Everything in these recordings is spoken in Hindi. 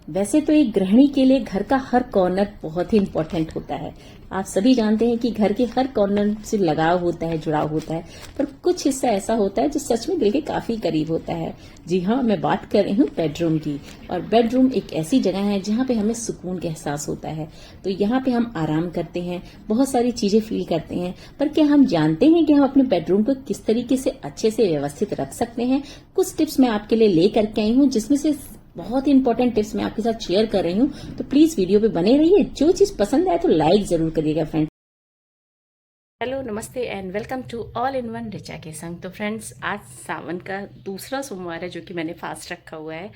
वैसे तो एक गृहिणी के लिए घर का हर कॉर्नर बहुत ही इम्पोर्टेंट होता है। आप सभी जानते हैं कि घर के हर कॉर्नर से लगाव होता है, जुड़ाव होता है, पर कुछ हिस्सा ऐसा होता है जो सच में दिल के काफी करीब होता है। जी हाँ, मैं बात कर रही हूँ बेडरूम की। और बेडरूम एक ऐसी जगह है जहाँ पे हमें सुकून का एहसास होता है। तो यहाँ पे हम आराम करते हैं, बहुत सारी चीजें फील करते हैं। पर क्या हम जानते हैं कि हम अपने बेडरूम को किस तरीके से अच्छे से व्यवस्थित रख सकते हैं? कुछ टिप्स मैं आपके लिए लेकर के आई हूँ, जिसमें से बहुत ही इंपॉर्टेंट टिप्स मैं आपके साथ शेयर कर रही हूँ। तो प्लीज वीडियो पे बने रहिए। जो चीज पसंद आए तो लाइक जरूर करिएगा फ्रेंड्स। हेलो, नमस्ते and welcome to all in one Richa के संग। तो फ्रेंड्स, आज सावन का दूसरा सोमवार है जो कि मैंने फास्ट रखा हुआ है।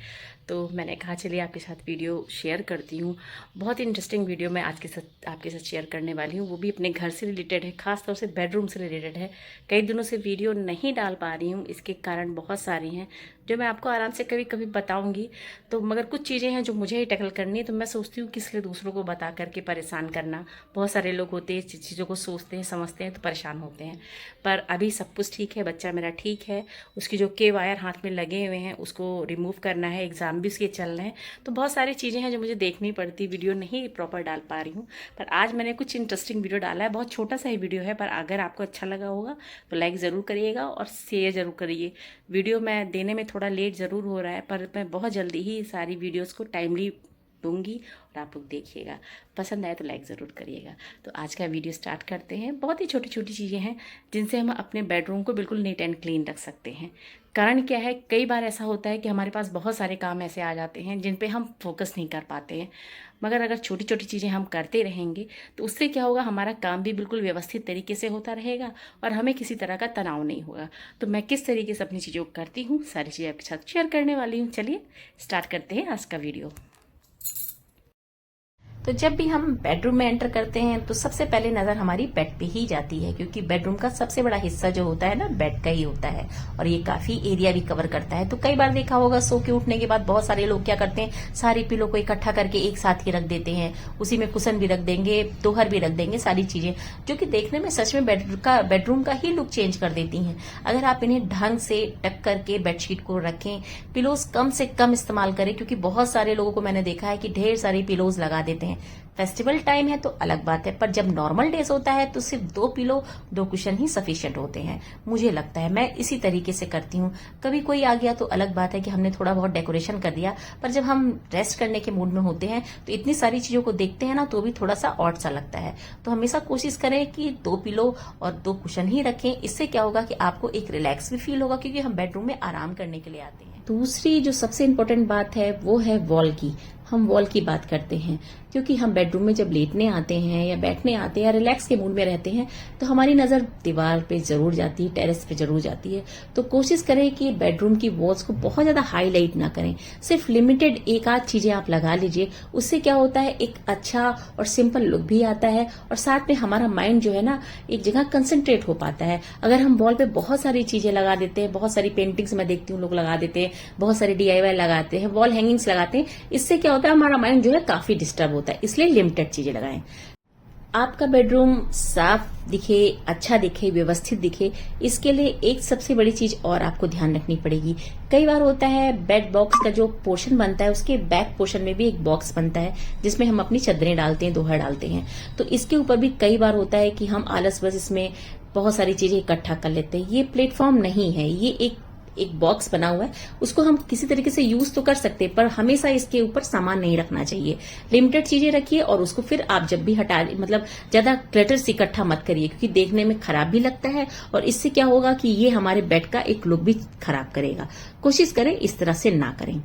तो मैंने कहा चलिए आपके साथ वीडियो शेयर करती हूँ। बहुत ही इंटरेस्टिंग वीडियो मैं आज के साथ आपके साथ शेयर करने वाली हूँ। वो भी अपने घर से रिलेटेड है, खास तौर से बेडरूम से रिलेटेड है। कई दिनों से वीडियो नहीं डाल पा रही हूँ, इसके कारण बहुत सारी हैं जो मैं आपको आराम से कभी कभी बताऊंगी। तो मगर कुछ चीज़ें हैं जो मुझे ही टैकल करनी है, तो मैं सोचती हूँ कि इसलिए दूसरों को बता करके परेशान करना। बहुत सारे लोग होते हैं चीज़ों को सोचते हैं, समझते हैं तो परेशान होते हैं। पर अभी सब कुछ ठीक है, बच्चा मेरा ठीक है। उसकी जो के वायर हाथ में लगे हुए हैं उसको रिमूव करना है, एग्ज़ाम भी उसके चल रहे हैं। तो बहुत सारी चीज़ें हैं जो मुझे देखनी पड़ती, वीडियो नहीं प्रॉपर डाल पा रही हूँ। पर आज मैंने कुछ इंटरेस्टिंग वीडियो डाला है। बहुत छोटा सा ही वीडियो है, पर अगर आपको अच्छा लगा होगा तो लाइक ज़रूर करिएगा और शेयर ज़रूर करिए। वीडियो मैं देने में थोड़ा लेट ज़रूर हो रहा है, पर मैं बहुत जल्दी ही सारी वीडियोस को टाइमली दूंगी और आप लोग देखिएगा। पसंद आए तो लाइक ज़रूर करिएगा। तो आज का वीडियो स्टार्ट करते हैं। बहुत ही छोटी छोटी चीज़ें हैं जिनसे हम अपने बेडरूम को बिल्कुल नीट एंड क्लीन रख सकते हैं। कारण क्या है, कई बार ऐसा होता है कि हमारे पास बहुत सारे काम ऐसे आ जाते हैं जिन पे हम फोकस नहीं कर पाते हैं। मगर अगर छोटी छोटी चीज़ें हम करते रहेंगे तो उससे क्या होगा, हमारा काम भी बिल्कुल व्यवस्थित तरीके से होता रहेगा और हमें किसी तरह का तनाव नहीं होगा। तो मैं किस तरीके से अपनी चीज़ों को करती हूँ, सारी चीज़ें आपके साथ शेयर करने वाली हूँ। चलिए स्टार्ट करते हैं आज का वीडियो। तो जब भी हम बेडरूम में एंटर करते हैं तो सबसे पहले नजर हमारी बेड पे ही जाती है, क्योंकि बेडरूम का सबसे बड़ा हिस्सा जो होता है ना, बेड का ही होता है। और ये काफी एरिया भी कवर करता है। तो कई बार देखा होगा, सो के उठने के बाद बहुत सारे लोग क्या करते हैं, सारी पिलो को इकट्ठा करके एक साथ ही रख देते हैं। उसी में कुशन भी रख देंगे, तोहर भी रख देंगे, सारी चीजें जो कि देखने में सच में बेडरूम का ही लुक चेंज कर देती हैं। अगर आप इन्हें ढंग से टक करके बेडशीट को रखें, पिलोज कम से कम इस्तेमाल करें, क्योंकि बहुत सारे लोगों को मैंने देखा है कि ढेर सारी पिलोज लगा देते हैं। फेस्टिवल टाइम है तो अलग बात है, पर जब नॉर्मल डेज होता है तो सिर्फ 2 पिलो 2 कुशन ही सफिशिएंट होते हैं। मुझे लगता है मैं इसी तरीके से करती हूँ। कभी कोई आ गया तो अलग बात है कि हमने थोड़ा बहुत डेकोरेशन कर दिया, पर जब हम रेस्ट करने के मूड में होते हैं तो इतनी सारी चीजों को देखते हैं ना, तो भी थोड़ा सा ऑड सा लगता है। तो हमेशा कोशिश करें कि 2 पिलो और 2 कुशन ही रखें। इससे क्या होगा कि आपको एक रिलैक्स भी फील होगा, क्योंकि हम बेडरूम में आराम करने के लिए आते हैं। दूसरी जो सबसे इम्पोर्टेंट बात है वो है वॉल की। हम वॉल की बात करते हैं, क्योंकि हम बेडरूम में जब लेटने आते हैं या बैठने आते हैं या रिलैक्स के मूड में रहते हैं तो हमारी नजर दीवार पे जरूर जाती है, टेरेस पे जरूर जाती है। तो कोशिश करें कि बेडरूम की वॉल्स को बहुत ज्यादा हाईलाइट ना करें। सिर्फ लिमिटेड एक आध चीजें आप लगा लीजिए। उससे क्या होता है, एक अच्छा और सिंपल लुक भी आता है और साथ में हमारा माइंड जो है ना, एक जगह कंसंट्रेट हो पाता है। अगर हम वॉल पे बहुत सारी चीजें लगा देते हैं, बहुत सारी पेंटिंग्स मैं देखती हूँ लोग लगा देते हैं, बहुत सारे DIY लगाते हैं, वॉल हैंगिंग्स लगाते हैं, इससे क्या होता है, हमारा माइंड जो है काफी डिस्टर्ब होता है। इसलिए लिमिटेड चीजें लगाएं। आपका बेडरूम साफ दिखे, अच्छा दिखे, व्यवस्थित दिखे, इसके लिए एक सबसे बड़ी चीज और आपको ध्यान रखनी पड़ेगी। कई बार होता है बेड बॉक्स का जो पोर्शन बनता है उसके बैक पोर्शन में भी एक बॉक्स बनता है जिसमें हम अपनी चादरें डालते हैं, दोहर डालते हैं। तो इसके ऊपर भी कई बार होता है कि हम आलस बस इसमें बहुत सारी चीजें इकट्ठा कर लेते हैं। ये प्लेटफॉर्म नहीं है, ये एक बॉक्स बना हुआ है। उसको हम किसी तरीके से यूज तो कर सकते हैं, पर हमेशा इसके ऊपर सामान नहीं रखना चाहिए। लिमिटेड चीजें रखिए और उसको फिर आप जब भी हटा, मतलब ज्यादा क्लटर्स इकट्ठा मत करिए, क्योंकि देखने में खराब भी लगता है और इससे क्या होगा कि ये हमारे बेड का एक लुक भी खराब करेगा। कोशिश करें इस तरह से ना करें।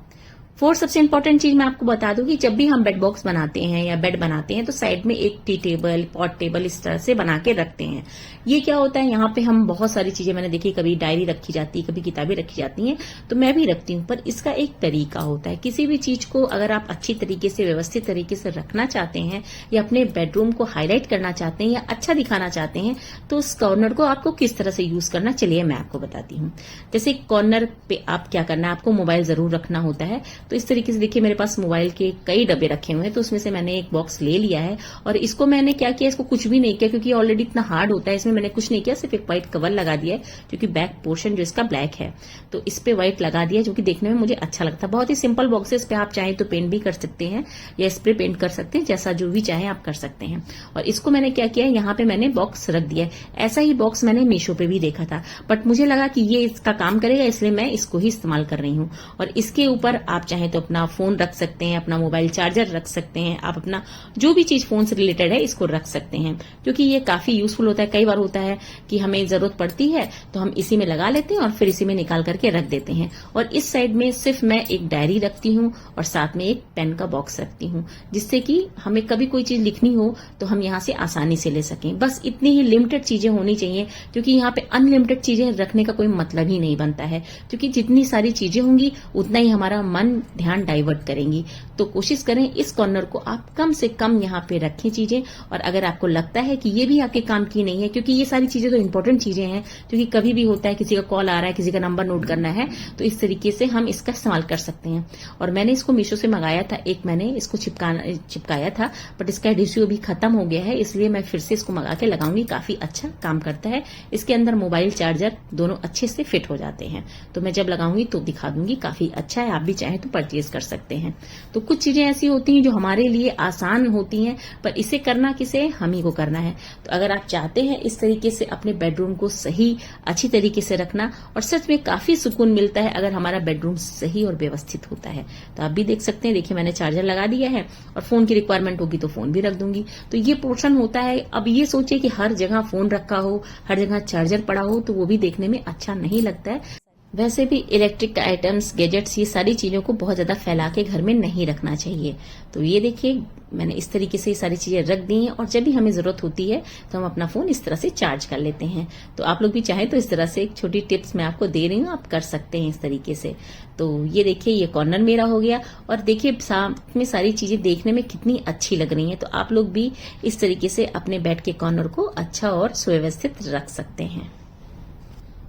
फोर्थ सबसे इंपॉर्टेंट चीज मैं आपको बता दूं कि जब भी हम बेड बॉक्स बनाते हैं या बेड बनाते हैं तो साइड में एक टी टेबल, पॉट टेबल इस तरह से बना के रखते हैं। ये क्या होता है, यहाँ पे हम बहुत सारी चीजें मैंने देखी, कभी डायरी रखी जाती है, कभी किताबें रखी जाती हैं, तो मैं भी रखती हूँ। पर इसका एक तरीका होता है। किसी भी चीज को अगर आप अच्छी तरीके से, व्यवस्थित तरीके से रखना चाहते हैं या अपने बेडरूम को हाईलाइट करना चाहते हैं या अच्छा दिखाना चाहते हैं, तो उस कॉर्नर को आपको किस तरह से यूज करना, चलिए मैं आपको बताती हूँ। जैसे कॉर्नर पे आप क्या करना है, आपको मोबाइल जरूर रखना होता है, तो इस तरीके से देखिए मेरे पास मोबाइल के कई डब्बे रखे हुए हैं, तो उसमें से मैंने एक बॉक्स ले लिया है और इसको मैंने क्या किया, इसको कुछ भी नहीं किया क्योंकि ऑलरेडी इतना हार्ड होता है, इसमें मैंने कुछ नहीं किया, सिर्फ एक व्हाइट कवर लगा दिया है क्योंकि बैक पोर्शन जो इसका ब्लैक है, तो इस पे व्हाइट लगा दिया जो कि देखने में मुझे अच्छा लगता है। बहुत ही सिंपल बॉक्स है, इस पे आप चाहें तो पेंट भी कर सकते हैं या स्प्रे पेंट कर सकते हैं, जैसा जो भी चाहे आप कर सकते हैं। और इसको मैंने क्या किया, यहाँ पे मैंने बॉक्स रख दिया है। ऐसा ही बॉक्स मैंने मीशो पे भी देखा था, बट मुझे लगा कि ये इसका काम करेगा, इसलिए मैं इसको ही इस्तेमाल कर रही हूँ। और इसके ऊपर आप चाहें तो अपना फोन रख सकते हैं, अपना मोबाइल चार्जर रख सकते हैं, आप अपना जो भी चीज फोन से रिलेटेड है इसको रख सकते हैं, क्योंकि ये काफी यूजफुल होता है। कई बार होता है कि हमें जरूरत पड़ती है तो हम इसी में लगा लेते हैं और फिर इसी में निकाल करके रख देते हैं। और इस साइड में सिर्फ मैं एक डायरी रखती हूँ और साथ में एक पेन का बॉक्स रखती हूँ, जिससे कि हमें कभी कोई चीज लिखनी हो तो हम यहाँ से आसानी से ले सकें। बस इतनी ही लिमिटेड चीजें होनी चाहिए, क्योंकि यहाँ पे अनलिमिटेड चीजें रखने का कोई मतलब ही नहीं बनता है, क्योंकि जितनी सारी चीजें होंगी उतना ही हमारा मन ध्यान डाइवर्ट करेंगी। तो कोशिश करें इस कॉर्नर को आप कम से कम यहाँ पे रखें चीजें। और अगर आपको लगता है कि ये भी आपके काम की नहीं है, क्योंकि ये सारी चीजें तो इंपॉर्टेंट चीजें हैं, क्योंकि कभी भी होता है किसी का कॉल आ रहा है, किसी का नंबर नोट करना है, तो इस तरीके से हम इसका इस्तेमाल कर सकते हैं। और मैंने इसको मीशो से मंगाया था, एक मैंने इसको चिपकाया था, बट इसका एडहेसिव भी खत्म हो गया है, इसलिए मैं फिर से इसको मंगा के लगाऊंगी। काफी अच्छा काम करता है, इसके अंदर मोबाइल चार्जर दोनों अच्छे से फिट हो जाते हैं। तो मैं जब लगाऊंगी तो दिखा दूंगी, काफी अच्छा है, आप भी चाहें तो परचेज कर सकते हैं। तो कुछ चीजें ऐसी होती हैं जो हमारे लिए आसान होती हैं, पर इसे करना किसे, हम ही को करना है। तो अगर आप चाहते हैं इस तरीके से अपने बेडरूम को सही अच्छी तरीके से रखना, और सच में काफी सुकून मिलता है अगर हमारा बेडरूम सही और व्यवस्थित होता है। तो आप भी देख सकते हैं, देखिए मैंने चार्जर लगा दिया है और फोन की रिक्वायरमेंट होगी तो फोन भी रख दूंगी। तो ये पोर्शन होता है। अब ये सोचिए कि हर जगह फोन रखा हो, हर जगह चार्जर पड़ा हो, तो वो भी देखने में अच्छा नहीं लगता है। वैसे भी इलेक्ट्रिक आइटम्स, गैजेट्स, ये सारी चीजों को बहुत ज्यादा फैला के घर में नहीं रखना चाहिए। तो ये देखिए मैंने इस तरीके से ये सारी चीजें रख दी हैं, और जब भी हमें जरूरत होती है तो हम अपना फोन इस तरह से चार्ज कर लेते हैं। तो आप लोग भी चाहें तो इस तरह से एक छोटी टिप्स मैं आपको दे रही हूँ, आप कर सकते हैं इस तरीके से। तो ये देखिए ये कॉर्नर मेरा हो गया, और देखिए साथ में सारी चीजें देखने में कितनी अच्छी लग रही हैं। तो आप लोग भी इस तरीके से अपने बेड के कॉर्नर को अच्छा और सुव्यवस्थित रख सकते हैं।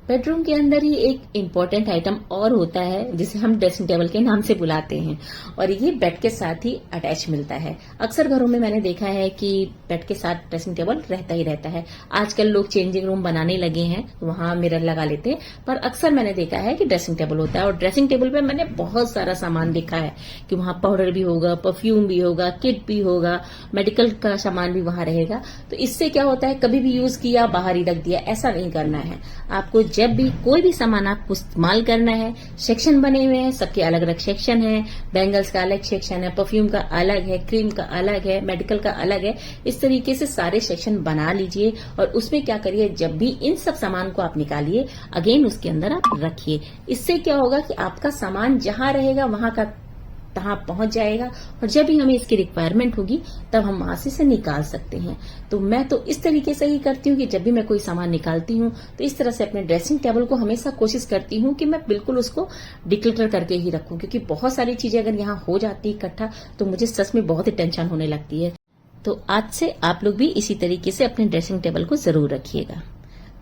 बेडरूम के अंदर ही एक इम्पोर्टेंट आइटम और होता है जिसे हम ड्रेसिंग टेबल के नाम से बुलाते हैं, और ये बेड के साथ ही अटैच मिलता है। अक्सर घरों में मैंने देखा है कि बेड के साथ ड्रेसिंग टेबल रहता ही रहता है। आजकल लोग चेंजिंग रूम बनाने लगे हैं, वहां मिरर लगा लेते हैं, पर अक्सर मैंने देखा है कि ड्रेसिंग टेबल होता है। और ड्रेसिंग टेबल पे मैंने बहुत सारा सामान देखा है कि वहां पाउडर भी होगा, परफ्यूम भी होगा, किट भी होगा, मेडिकल का सामान भी वहां रहेगा। तो इससे क्या होता है, कभी भी यूज किया बाहर ही रख दिया, ऐसा नहीं करना है आपको। जब भी कोई भी सामान आपको इस्तेमाल करना है, सेक्शन बने हुए हैं, सबके अलग अलग सेक्शन है। बैंगल्स का अलग सेक्शन है, परफ्यूम का अलग है, क्रीम का अलग है, मेडिकल का अलग है। इस तरीके से सारे सेक्शन बना लीजिए, और उसमें क्या करिए, जब भी इन सब सामान को आप निकालिए, अगेन उसके अंदर आप रखिए। इससे क्या होगा कि आपका सामान जहां रहेगा वहां का तहां पहुंच जाएगा, और जब भी हमें इसकी रिक्वायरमेंट होगी तब हम वहां से इसे निकाल सकते हैं। तो मैं तो इस तरीके से ही करती हूँ कि जब भी मैं कोई सामान निकालती हूँ तो इस तरह से अपने ड्रेसिंग टेबल को हमेशा कोशिश करती हूँ कि मैं बिल्कुल उसको डिक्लटर करके ही रखूं, क्योंकि बहुत सारी चीजें अगर यहाँ हो जाती इकट्ठा तो मुझे सच में बहुत ही टेंशन होने लगती है। तो आज से आप लोग भी इसी तरीके से अपने ड्रेसिंग टेबल को जरूर रखिएगा।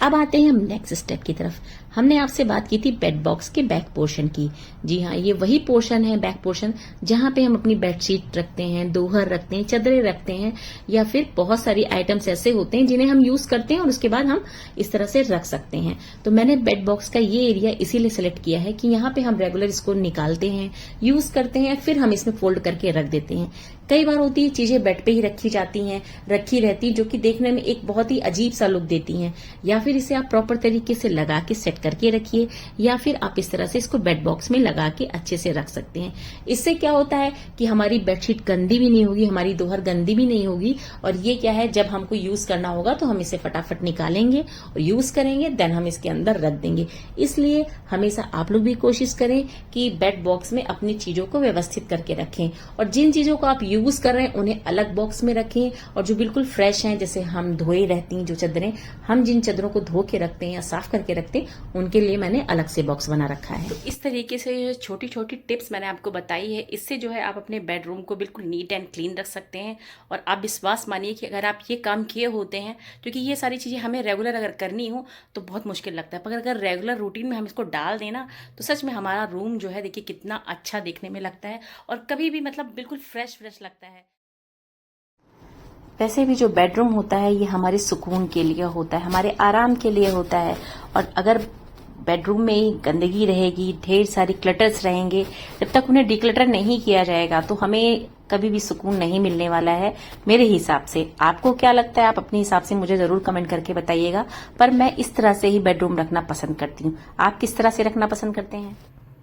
अब आते हैं हम नेक्स्ट स्टेप की तरफ। हमने आपसे बात की थी बेड बॉक्स के बैक पोर्शन की। जी हाँ, ये वही पोर्शन है, बैक पोर्शन, जहां पे हम अपनी बेडशीट रखते हैं, दोहर रखते हैं, चादरें रखते हैं, या फिर बहुत सारी आइटम्स ऐसे होते हैं जिन्हें हम यूज करते हैं और उसके बाद हम इस तरह से रख सकते हैं। तो मैंने बेड बॉक्स का ये एरिया इसीलिए सिलेक्ट किया है कि यहाँ पे हम रेगुलर इसको निकालते हैं, यूज करते हैं, फिर हम इसमें फोल्ड करके रख देते हैं। कई बार होती है चीजें बेड पे ही रखी जाती हैं, रखी रहती, जो कि देखने में एक बहुत ही अजीब सा लुक देती हैं। या फिर इसे आप प्रॉपर तरीके से लगा के सेट करके रखिए, या फिर आप इस तरह से इसको बेड बॉक्स में लगा के अच्छे से रख सकते हैं। इससे क्या होता है कि हमारी बेडशीट गंदी भी नहीं होगी, हमारी दोहर गंदी भी नहीं होगी, और ये क्या है, जब हमको यूज करना होगा तो हम इसे फटाफट निकालेंगे और यूज करेंगे, देन हम इसके अंदर रख देंगे। इसलिए हमेशा आप लोग भी कोशिश करें कि बेड बॉक्स में अपनी चीजों को व्यवस्थित करके रखें, और जिन चीजों को आप यूज कर रहे हैं उन्हें अलग बॉक्स में रखें, और जो बिल्कुल फ्रेश हैं, जैसे हम धोए रहती हैं जो चादरें, हम जिन चादरों को को धो के रखते हैं या साफ करके रखते हैं, उनके लिए मैंने अलग से बॉक्स बना रखा है। तो इस तरीके से छोटी छोटी टिप्स मैंने आपको बताई है, इससे जो है आप अपने बेडरूम को बिल्कुल नीट एंड क्लीन रख सकते हैं। और आप विश्वास मानिए कि अगर आप ये काम किए होते हैं, क्योंकि ये सारी चीज़ें हमें रेगुलर अगर करनी हो तो बहुत मुश्किल लगता है, पर अगर रेगुलर रूटीन में हम इसको डाल देना तो सच में हमारा रूम जो है देखिए कितना अच्छा देखने में लगता है और कभी भी मतलब बिल्कुल फ्रेश फ्रेश लगता है। वैसे भी जो बेडरूम होता है ये हमारे सुकून के लिए होता है, हमारे आराम के लिए होता है। और अगर बेडरूम में गंदगी रहेगी, ढेर सारी क्लटर्स रहेंगे, जब तक उन्हें डिक्लटर नहीं किया जाएगा तो हमें कभी भी सुकून नहीं मिलने वाला है मेरे हिसाब से। आपको क्या लगता है, आप अपने हिसाब से मुझे जरूर कमेंट करके बताइएगा। पर मैं इस तरह से ही बेडरूम रखना पसंद करती हूँ। आप किस तरह से रखना पसंद करते हैं?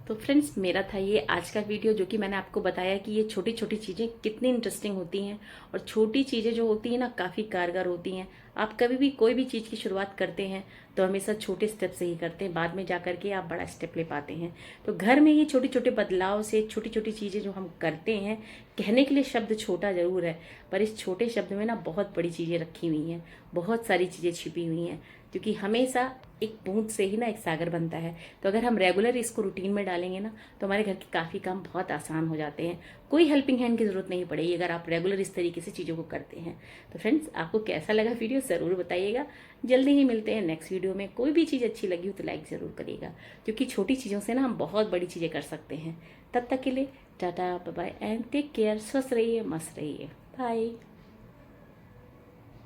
तो फ्रेंड्स, मेरा था ये आज का वीडियो, जो कि मैंने आपको बताया कि ये छोटी छोटी चीज़ें कितनी इंटरेस्टिंग होती हैं और छोटी चीज़ें जो होती हैं ना काफ़ी कारगर होती हैं। आप कभी भी कोई भी चीज़ की शुरुआत करते हैं तो हमेशा छोटे स्टेप से ही करते हैं, बाद में जा करके आप बड़ा स्टेप ले पाते हैं। तो घर में ये छोटे छोटे बदलाव से छोटी छोटी चीज़ें जो हम करते हैं, कहने के लिए शब्द छोटा जरूर है, पर इस छोटे शब्द में ना बहुत बड़ी चीज़ें रखी हुई हैं, बहुत सारी चीज़ें छिपी हुई हैं, क्योंकि हमेशा एक बूंद से ही ना एक सागर बनता है। तो अगर हम रेगुलर इसको रूटीन में डालेंगे ना तो हमारे घर के काफ़ी काम बहुत आसान हो जाते हैं। कोई हेल्पिंग हैंड की ज़रूरत नहीं पड़ेगी अगर आप रेगुलर इस तरीके से चीज़ों को करते हैं। तो फ्रेंड्स, आपको कैसा लगा वीडियो ज़रूर बताइएगा। जल्दी ही मिलते हैं नेक्स्ट वीडियो में। कोई भी चीज़ अच्छी लगी हो तो लाइक ज़रूर करिएगा, क्योंकि छोटी चीज़ों से ना हम बहुत बड़ी चीज़ें कर सकते हैं। तब तक के लिए tata bye bye and take care. स्वस्थ रहिए, मस्त रहिए, बाय।